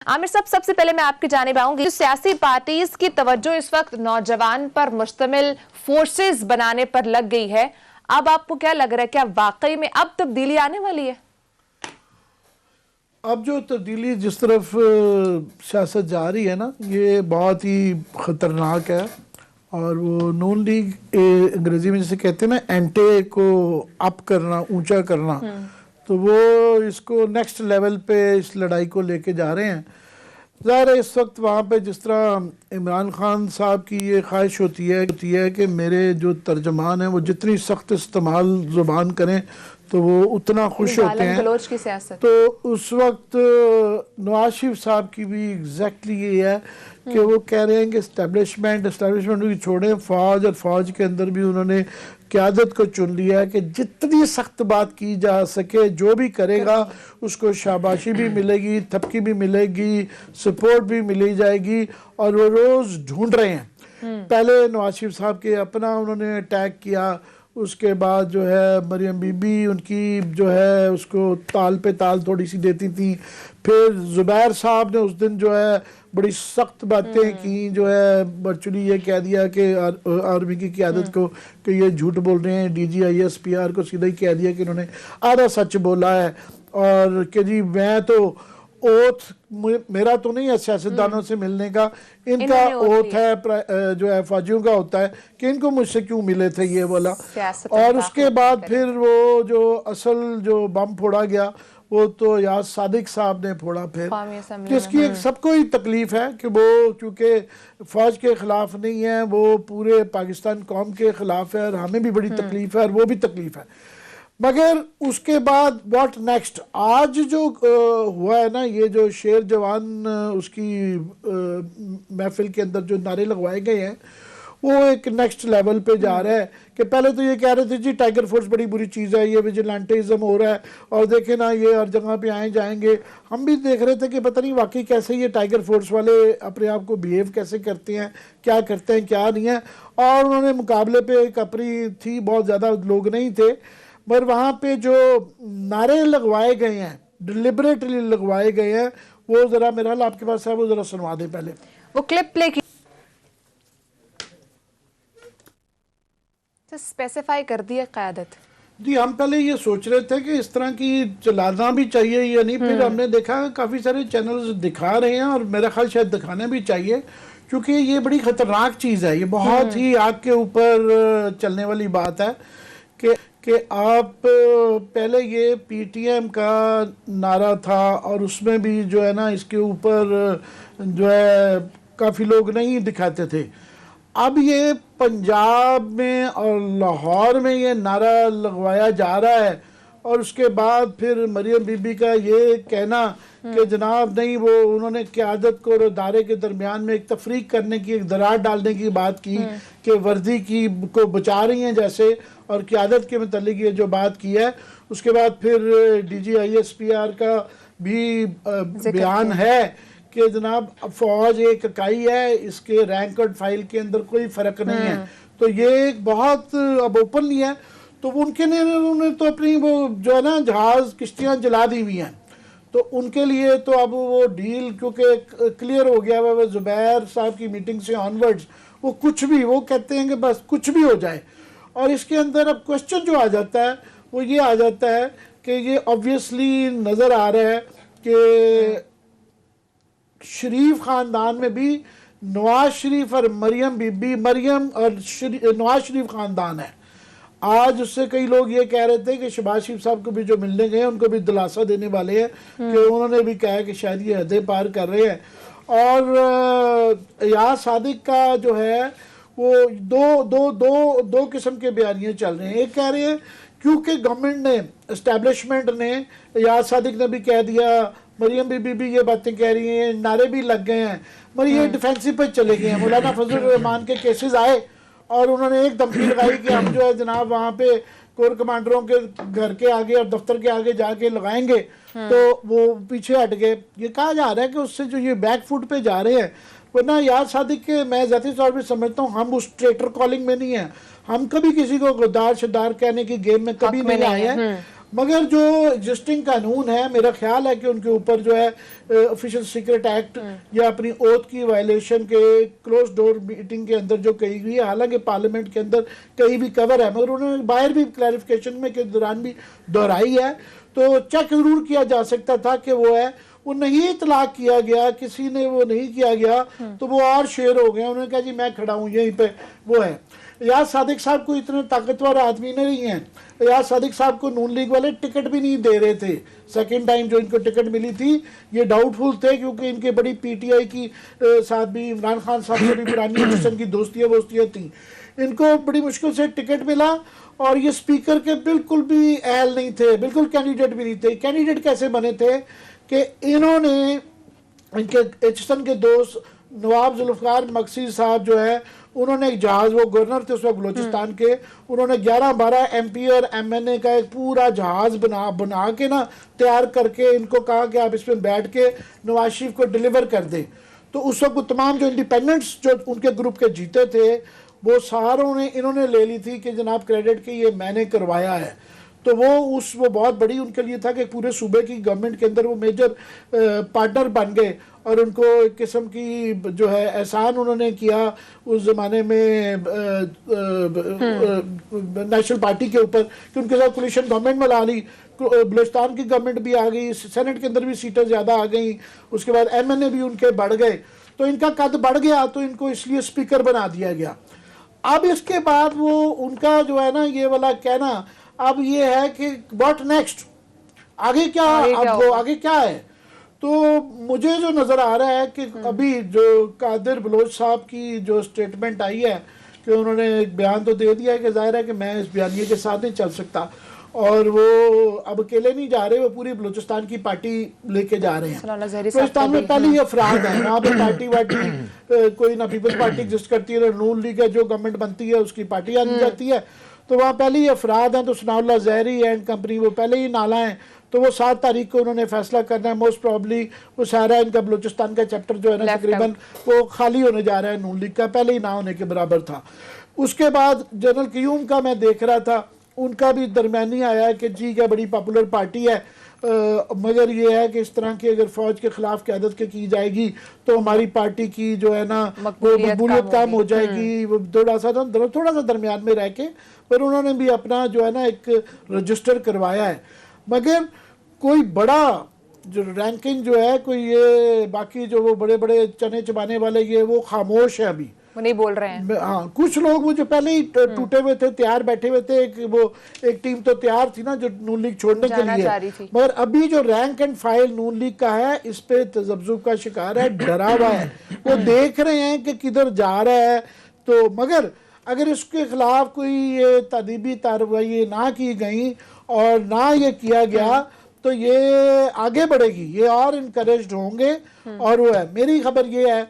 आमिर साहब, सबसे पहले मैं आपकी जानिब आऊंगी। सियासी पार्टीज की तवज्जो इस वक्त नौजवान पर मुश्तमिल फोर्सेस बनाने पर लग गई है। अब आपको क्या लग रहा है, क्या वाकई में अब तब्दीली आने वाली है? अब जो तब्दीली जिस तरफ सियासत जा रही है ना, ये बहुत ही ख़तरनाक है। और वो नून लीग अंग्रेज़ी में जैसे कहते हैं ना, एंटे को अप करना, ऊंचा करना, तो वो इसको नेक्स्ट लेवल पे इस लड़ाई को लेके जा रहे हैं। ज़ाहिर है इस वक्त वहाँ पे जिस तरह इमरान खान साहब की ये ख्वाहिश होती है कि मेरे जो तर्जमान हैं वो जितनी सख्त इस्तेमाल ज़ुबान करें तो वो उतना खुश होते हैं। की सियासत। तो उस वक्त नवाज शरीफ साहब की भी एग्जैक्टली ये है कि वो कह रहे हैं कि इस्टेब्लिशमेंट भी छोड़ें, फ़ौज और फ़ौज के अंदर भी उन्होंने क़यादत को चुन लिया है कि जितनी सख्त बात की जा सके, जो भी करेगा उसको शाबाशी भी मिलेगी, थपकी भी मिलेगी, सपोर्ट भी मिली जाएगी। और वो रोज़ ढूंढ रहे हैं। पहले नवाज शरीफ साहब के अपना उन्होंने अटैक किया, उसके बाद जो है मरियम बीबी उनकी जो है उसको ताल पे ताल थोड़ी सी देती थी। फिर ज़ुबैर साहब ने उस दिन जो है बड़ी सख्त बातें की, जो है वर्चुअली ये कह दिया कि आर्मी की क़यादत को कि ये झूठ बोल रहे हैं। DGISPR को सीधा ही कह दिया कि इन्होंने आधा सच बोला है और कि जी मैं तो ओथ मेरा तो नहीं है सियासतदानों से मिलने का, इनका ओथ है जो है फौजियों का होता है कि इनको मुझसे क्यों मिले थे ये बोला। और उसके बाद फिर वो जो असल जो बम फोड़ा गया वो तो याद सादिक साहब ने फोड़ा। फिर जिसकी एक सबको ही तकलीफ है कि वो क्योंकि फौज के खिलाफ नहीं है, वो पूरे पाकिस्तान कौम के खिलाफ है और हमें भी बड़ी तकलीफ है और वो भी तकलीफ है। मगर उसके बाद व्हाट नेक्स्ट, आज जो हुआ है ना, ये जो शेर जवान उसकी महफिल के अंदर जो नारे लगवाए गए हैं वो एक नेक्स्ट लेवल पे जा रहा है। कि पहले तो ये कह रहे थे जी टाइगर फोर्स बड़ी बुरी चीज़ है, ये विजिलेंटिज्म हो रहा है और देखे ना ये हर जगह पे आए जाएंगे। हम भी देख रहे थे कि पता नहीं वाकई कैसे ये टाइगर फोर्स वाले अपने आप को बिहेव कैसे करते हैं, क्या करते हैं क्या नहीं है। और उन्होंने मुकाबले पे एक अपनी थी, बहुत ज़्यादा लोग नहीं थे, मगर वहाँ पे जो नारे लगवाए गए हैं, डिलिबरेटली लगवाए गए हैं, वो ज़रा मेरा हाल आपके पास है, वो ज़रा सुनवा दें पहले वो क्लिप प्ले की। स्पेसिफाई कर दिया क़यादत। जी हम पहले ये सोच रहे थे कि इस तरह की चलाना भी चाहिए या नहीं, फिर हमने देखा काफ़ी सारे चैनल्स दिखा रहे हैं और मेरा ख्याल शायद दिखाना भी चाहिए क्योंकि ये बड़ी ख़तरनाक चीज़ है। ये बहुत ही आग के ऊपर चलने वाली बात है कि आप पहले ये PTM का नारा था और उसमें भी जो है ना इसके ऊपर जो है काफ़ी लोग नहीं दिखाते थे। अब ये पंजाब में और लाहौर में ये नारा लगवाया जा रहा है और उसके बाद फिर मरियम बीबी का ये कहना कि जनाब नहीं, वो उन्होंने क़यादत को और इदारे के दरमियान में एक तफरीक करने की, एक दरार डालने की बात की कि वर्दी की को बचा रही हैं जैसे, और क़यादत के मतलब ये जो बात की है। उसके बाद फिर DGISPR का भी बयान है कि जनाब फ़ौज एक इकाई है, इसके रैंक और फाइल के अंदर कोई फ़र्क नहीं है। तो ये एक बहुत अब ओपनली है। तो उन्होंने तो अपनी वो जो है ना जहाज़ किश्तियाँ जला दी हुई हैं, तो उनके लिए तो अब वो डील क्योंकि क्लियर हो गया है, ज़ुबैर साहब की मीटिंग से ऑनवर्ड्स वो कुछ भी, वो कहते हैं कि बस कुछ भी हो जाए। और इसके अंदर अब क्वेश्चन जो आ जाता है वो ये आ जाता है कि ये ऑब्वियसली नज़र आ रहा है कि शरीफ ख़ानदान में भी नवाज शरीफ और मरियम बीबी, मरियम और नवाज शरीफ ख़ानदान है। आज उससे कई लोग ये कह रहे थे कि शहबाज शरीफ साहब को भी जो मिलने गए उनको भी दिलासा देने वाले हैं कि उन्होंने भी कहा कि शायद ये हदें पार कर रहे हैं। और याद सादिक का जो है वो दो किस्म के बयानियाँ चल रहे हैं। एक कह रहे हैं क्योंकि गवर्नमेंट ने, इस्टेब्लिशमेंट ने, याद सादिक ने भी कह दिया, मरियम बीबी भी ये बातें कह रही हैं, नारे भी लग गए हैं, मगर ये डिफेंसिव पर चले गए हैं। मौलाना फजल रहमान के केसेस आए और उन्होंने एक धमकी लगाई कि हम जो है जनाब वहाँ पे कोर कमांडरों के घर के आगे और दफ्तर के आगे जाके लगाएंगे, तो वो पीछे हट गए। ये कहा जा रहा है कि उससे जो ये बैक फुट पे जा रहे हैं। वरना याद सादिक के मैं ज़ाती तौर पर समझता हूँ हम उस ट्रेटर कॉलिंग में नहीं है, हम कभी किसी को गद्दार शद्दार कहने की गेम में कभी नहीं आए हैं। मगर जो एग्जिस्टिंग कानून है, मेरा ख्याल है कि उनके ऊपर जो है ऑफिशियल सीक्रेट एक्ट या अपनी ओथ की वायलेशन के क्लोज डोर मीटिंग के अंदर जो कही गई है, हालांकि पार्लियामेंट के अंदर कहीं भी कवर है, मगर उन्होंने बाहर भी क्लैरिफिकेशन में के दौरान भी दोहराई है। तो चेक जरूर किया जा सकता था कि वो नहीं इतलाक किया गया, किसी ने वो नहीं किया गया, तो वो और शेर हो गए। उन्होंने कहा जी मैं खड़ा हूँ यहीं पे, वो है। याद सादिक साहब को इतने ताकतवर आदमी नहीं है। याद सादिक साहब को नून लीग वाले टिकट भी नहीं दे रहे थे। सेकंड टाइम जो इनको टिकट मिली थी ये डाउटफुल थे, क्योंकि इनके बड़ी पीटीआई की साथ भी इमरान खान साहब से भी पुरानी किस्म की दोस्तियाँ थी। इनको बड़ी मुश्किल से टिकट मिला और ये स्पीकर के बिल्कुल भी अहल नहीं थे, बिल्कुल कैंडिडेट भी नहीं थे। कैंडिडेट कैसे बने थे कि इन्होंने इनके एचसन के दोस्त नवाब जुल्फकार मकसी साहब जो है, उन्होंने एक जहाज, वो गवर्नर थे उस वक्त बलोचिस्तान के, उन्होंने 11-12 एमपी और एमएनए का एक पूरा जहाज बना के ना तैयार करके इनको कहा कि आप इसमें बैठ के नवाज शरीफ को डिलीवर कर दें। तो उस वक्त तमाम जो इंडिपेंडेंट्स जो उनके ग्रुप के जीते थे वो सारों ने इन्होंने ले ली थी कि जनाब क्रेडिट की ये मैंने करवाया है। तो वो बहुत बड़ी उनके लिए था कि पूरे सूबे की गवर्नमेंट के अंदर वो मेजर पार्टनर बन गए और उनको एक किस्म की जो है एहसान उन्होंने किया उस ज़माने में नेशनल पार्टी के ऊपर कि उनके साथ कोलिशन गवर्नमेंट में ला ली। बलूचिस्तान की गवर्नमेंट भी आ गई, सेनेट के अंदर भी सीटें ज़्यादा आ गई, उसके बाद एमएनए भी उनके बढ़ गए, तो इनका कद बढ़ गया, तो इनको इसलिए स्पीकर बना दिया गया। अब इसके बाद वो उनका जो है ना ये वाला कहना अब ये है कि व्हाट नेक्स्ट, आगे क्या है। तो मुझे जो नज़र आ रहा है कि अभी जो कादिर बलोच साहब की जो स्टेटमेंट आई है कि उन्होंने एक बयान तो दे दिया है कि जाहिर है कि मैं इस बयानिए के साथ नहीं चल सकता, और वो अब अकेले नहीं जा रहे, वो पूरी बलूचिस्तान की पार्टी लेके जा रहे हैं। बलूचिस्तान में पहले ही अफराद है, वहाँ पे पार्टी वार्टी कोई ना पीपल्स पार्टी एग्जिस्ट करती है, नून लीग है, जो गवर्नमेंट बनती है उसकी पार्टी आ जाती है, तो वहाँ पहले ही अफराद हैं। तो सनाउल्लाह ज़हरी एंड कंपनी वो पहले ही नाला है, तो वो 7 तारीख को उन्होंने फैसला करना है। मोस्ट प्रॉब्ली वो सारा इनका बलूचिस्तान का चैप्टर जो है ना तकरीबन वो खाली होने जा रहा है, नून लीग का पहले ही ना होने के बराबर था। उसके बाद जनरल क्यूम का मैं देख रहा था, उनका भी दरमियानी आया है कि जी क्या बड़ी पॉपुलर पार्टी है, मगर ये है कि इस तरह की अगर फौज के खिलाफ क़यादत के की जाएगी तो हमारी पार्टी की जो है ना वो मकबूलियत कम हो जाएगी। वो थोड़ा सा दरमियान में रह के, पर उन्होंने भी अपना जो है ना एक रजिस्टर करवाया है। मगर कोई बड़ा जो रैंकिंग जो है, कोई ये बाकी जो वो बड़े बड़े चने चबाने वाले ये वो खामोश है, अभी वो नहीं बोल रहे हैं। हाँ, कुछ लोग वो जो पहले ही टूटे हुए थे, तैयार बैठे हुए थे, एक टीम तो तैयार थी ना जो नून लीग छोड़ने के लिए, मगर अभी जो rank and file Noon league का है इस पे तजब्जुब का शिकार है, डरा हुआ है। वो देख रहे हैं कि किधर जा रहा है। तो मगर अगर इसके खिलाफ कोई ये तदीबी कार्रवाई ना की गई और ना ये किया गया तो ये आगे बढ़ेगी, ये और इनकरेज्ड होंगे। और वो है, मेरी खबर ये है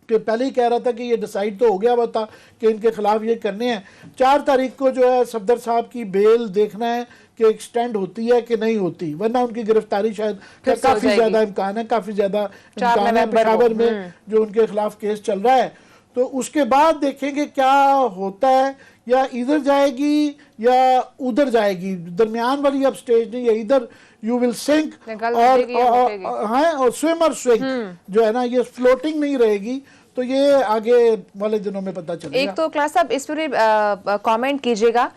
कि पहले ही कह रहा था कि ये डिसाइड तो हो गया हुआ था कि इनके खिलाफ ये करने हैं। 4 तारीख को जो है सफदर साहब की बेल देखना है कि एक्सटेंड होती है कि नहीं होती, वरना उनकी गिरफ्तारी शायद काफ़ी ज़्यादा इम्कान है, काफ़ी ज़्यादा इम्कान है पेशावर में जो उनके खिलाफ केस चल रहा है। तो उसके बाद देखेंगे क्या होता है, या इधर जाएगी या उधर जाएगी, दरमियान वाली अब स्टेज नहीं है, इधर यू विल सिंक और स्विम और स्विंग जो है ना, ये फ्लोटिंग नहीं रहेगी। तो ये आगे वाले दिनों में पता चलेगा। एक तो क्लास साहब इस पर कमेंट कीजिएगा